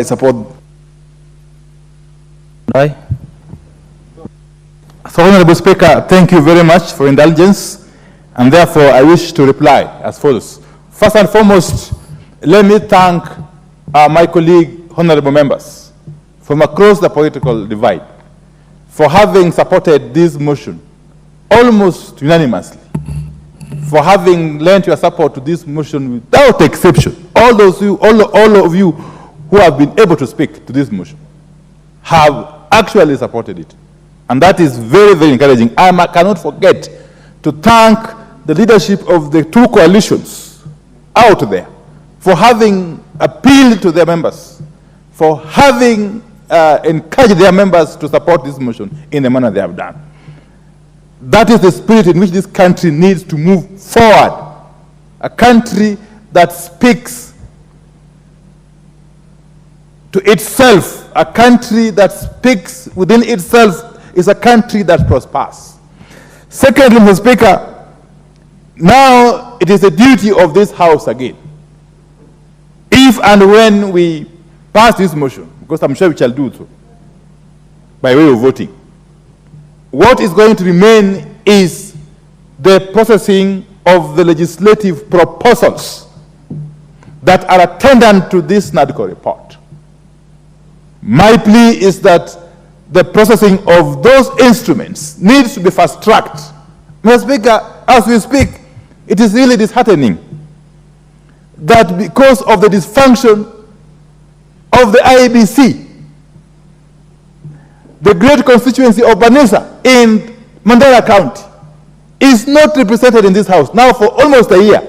I support. Aye. So, Honorable Speaker, thank you very much for indulgence, and therefore I wish to reply as follows. First and foremost, let me thank my colleague, honorable members, from across the political divide, for having supported this motion almost unanimously, for having lent your support to this motion without exception. All of you who have been able to speak to this motion have actually supported it. And that is very, very encouraging. I cannot forget to thank the leadership of the two coalitions out there for having appealed to their members, for having encouraged their members to support this motion in the manner they have done. That is the spirit in which this country needs to move forward. A country that speaks to itself, a country that speaks within itself, is a country that prospers. Secondly, Mr. Speaker, now it is the duty of this House again, if and when we pass this motion, because I'm sure we shall do so, by way of voting, what is going to remain is the processing of the legislative proposals that are attendant to this NADCO report. My plea is that the processing of those instruments needs to be fast-tracked. Mr. Speaker, as we speak, it is really disheartening that because of the dysfunction of the IEBC, the great constituency of Banisa in Mandera County is not represented in this House now for almost a year.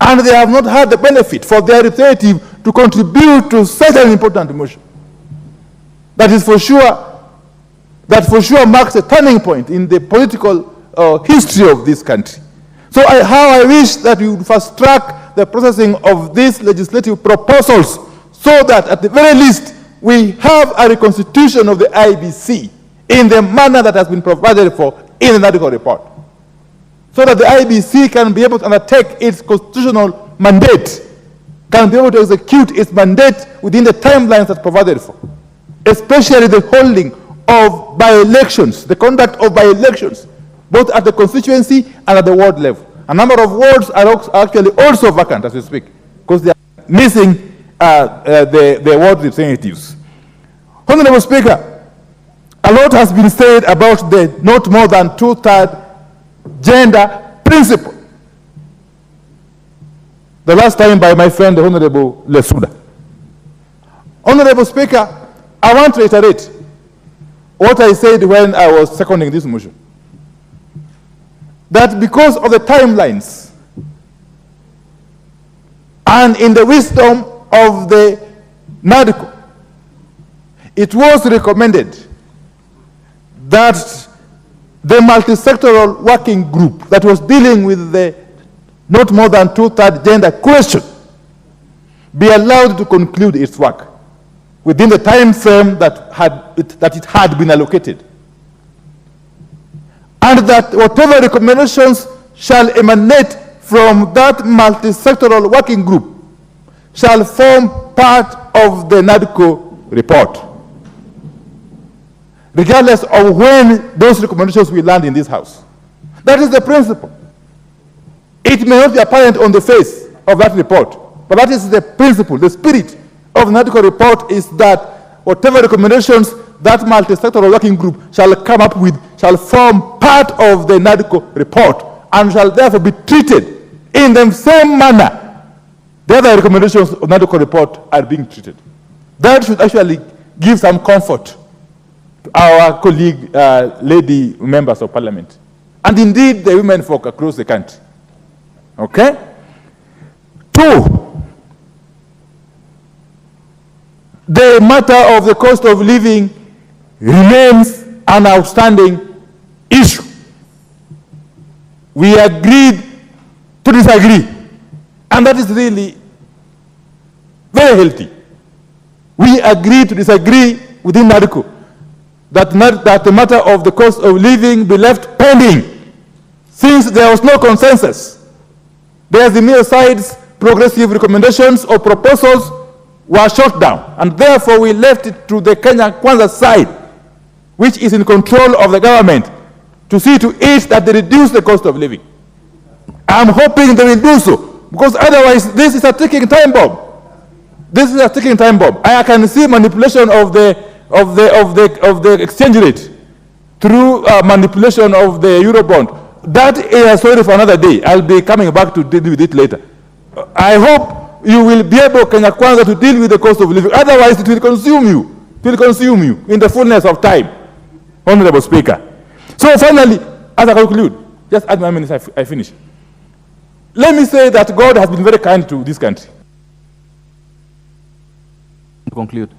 And they have not had the benefit for their representative to contribute to such an important motion. That for sure marks a turning point in the political history of this country. So how I wish that we would fast track the processing of these legislative proposals so that at the very least we have a reconstitution of the IBC in the manner that has been provided for in the NADCO report, so that the IBC can be able to undertake its constitutional mandate, can be able to execute its mandate within the timelines that's provided for, especially the holding of by-elections, the conduct of by-elections, both at the constituency and at the ward level. A number of wards are actually also vacant as we speak, because they are missing the ward representatives. Honorable Speaker, a lot has been said about the not more than two-thirds gender principle. The last time by my friend, the Honorable Lesuda. Honorable Speaker, I want to reiterate what I said when I was seconding this motion. That because of the timelines and in the wisdom of the NADCO, it was recommended that the multi-sectoral working group that was dealing with the not more than two-thirds gender question be allowed to conclude its work within the time frame that it had been allocated. And that whatever recommendations shall emanate from that multi-sectoral working group shall form part of the NADCO report, regardless of when those recommendations will land in this House. That is the principle. It may not be apparent on the face of that report, but that is the principle. The spirit of the NADCO report is that whatever recommendations that multi-sectoral working group shall come up with shall form part of the NADCO report and shall therefore be treated in the same manner the other recommendations of the NADCO report are being treated. That should actually give some comfort to our colleague, lady members of parliament, and indeed the women folk across the country. Okay? 2, the matter of the cost of living remains an outstanding issue. We agreed to disagree, and that is really very healthy. We agreed to disagree within NADCO, that the matter of the cost of living be left pending, since there was no consensus. There are the mere sides progressive recommendations or proposals were shut down. And therefore, we left it to the Kenya Kwanza side, which is in control of the government, to see to it that they reduce the cost of living. I'm hoping they will do so, because otherwise this is a ticking time bomb. This is a ticking time bomb. I can see manipulation of the exchange rate through manipulation of the Eurobond. That is a story for another day. I'll be coming back to deal with it later. I hope you will be able, Kenya Kwanza, to deal with the cost of living. Otherwise, it will consume you. It will consume you in the fullness of time, Honorable Speaker. So finally, as I conclude, just add my minutes, I finish. Let me say that God has been very kind to this country. To conclude.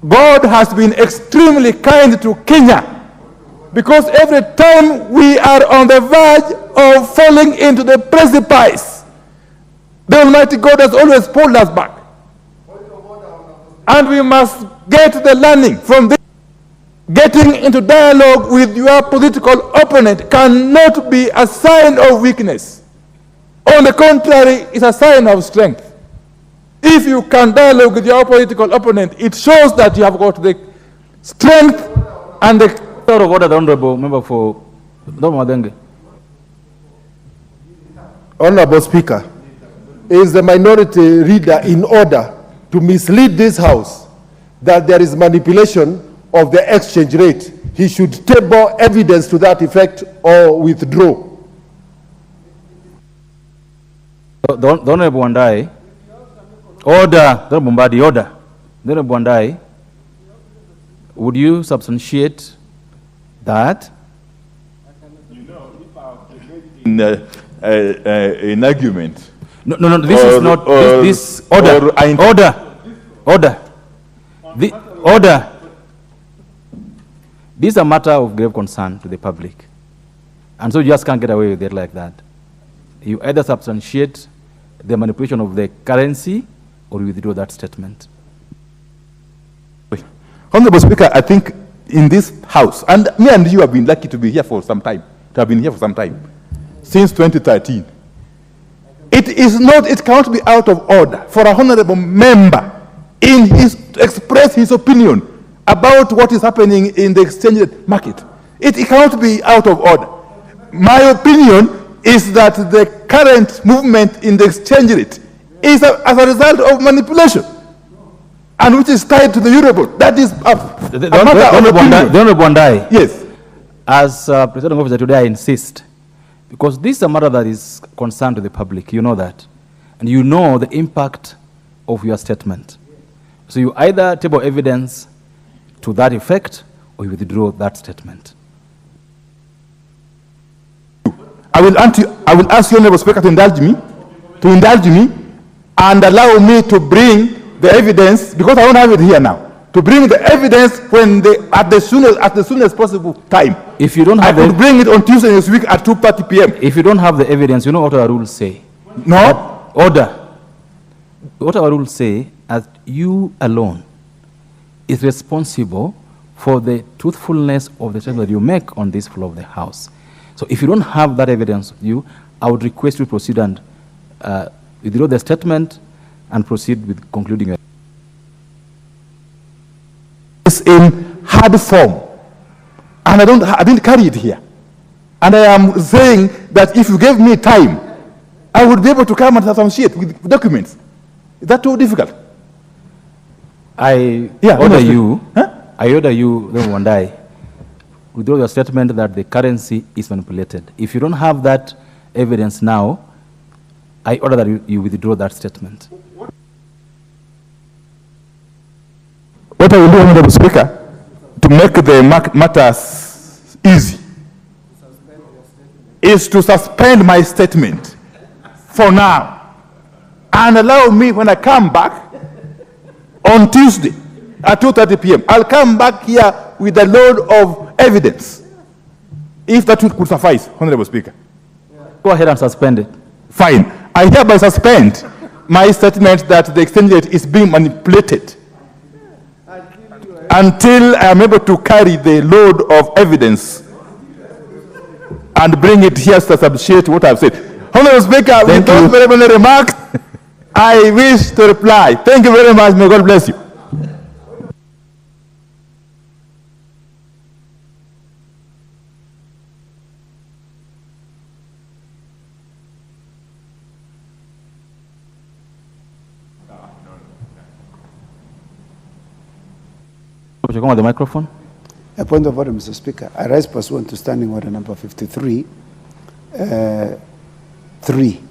God has been extremely kind to Kenya, because every time we are on the verge of falling into the precipice, the Almighty God has always pulled us back. And we must get the learning from this. Getting into dialogue with your political opponent cannot be a sign of weakness. On the contrary, it's a sign of strength. If you can dialogue with your political opponent, it shows that you have got the strength and the... Order, the Honorable Member for Wandayi. Honorable Speaker, is the minority leader in order to mislead this House that there is manipulation of the exchange rate? He should table evidence to that effect or withdraw. The Honorable Wandayi. Order. The Honorable Mbadi, order. The Honorable Wandayi, would you substantiate that? You know, if I have in argument. No, this is not, this order, order. Order. This is a matter of grave concern to the public. And so you just can't get away with it like that. You either substantiate the manipulation of the currency or you withdraw that statement. Honorable Speaker, I think in this House, and me and you have been lucky to be here for some time, since 2013. It cannot be out of order for a honorable member to express his opinion about what is happening in the exchange rate market. It cannot be out of order. My opinion is that the current movement in the exchange rate is as a result of manipulation, and which is tied to the Eurobond. That is the Honorable Wandayi. Yes. As President Officer today, I insist, because this is a matter that is concerned to the public, you know that, and you know the impact of your statement. So you either table evidence to that effect or you withdraw that statement. I will ask you, Honorable Speaker, to indulge me and allow me to bring the evidence, because I don't have it here now, to bring the evidence at the soonest possible time. If you don't have I could bring it on Tuesday this week at 2:30 p.m. If you don't have the evidence, you know what our rules say. No. Order. What our rules say, as you alone is responsible for the truthfulness of the statement that you make on this floor of the House. So if you don't have that evidence with you, I would request you proceed and withdraw the statement and proceed with concluding it. It's in hard form, and I didn't carry it here. And I am saying that if you gave me time, I would be able to come and substantiate with documents. Is that too difficult? I order you, Wandayi, withdraw your statement that the currency is manipulated. If you don't have that evidence now, I order that you withdraw that statement. What I will do, Honorable Speaker, to make the matters easy, is to suspend my statement for now and allow me, when I come back on Tuesday at 2:30 p.m., I'll come back here with a load of evidence, if that could suffice, Honorable Speaker. Go ahead and suspend it. Fine. I hereby suspend my statement that the exchange rate is being manipulated until I am able to carry the load of evidence and bring it here to substantiate what I've said. Honorable Speaker, with those very many remarks, I wish to reply. Thank you very much. May God bless you. Would you come on the microphone? A point of order, Mr. Speaker. I rise pursuant to standing order number 53, 3.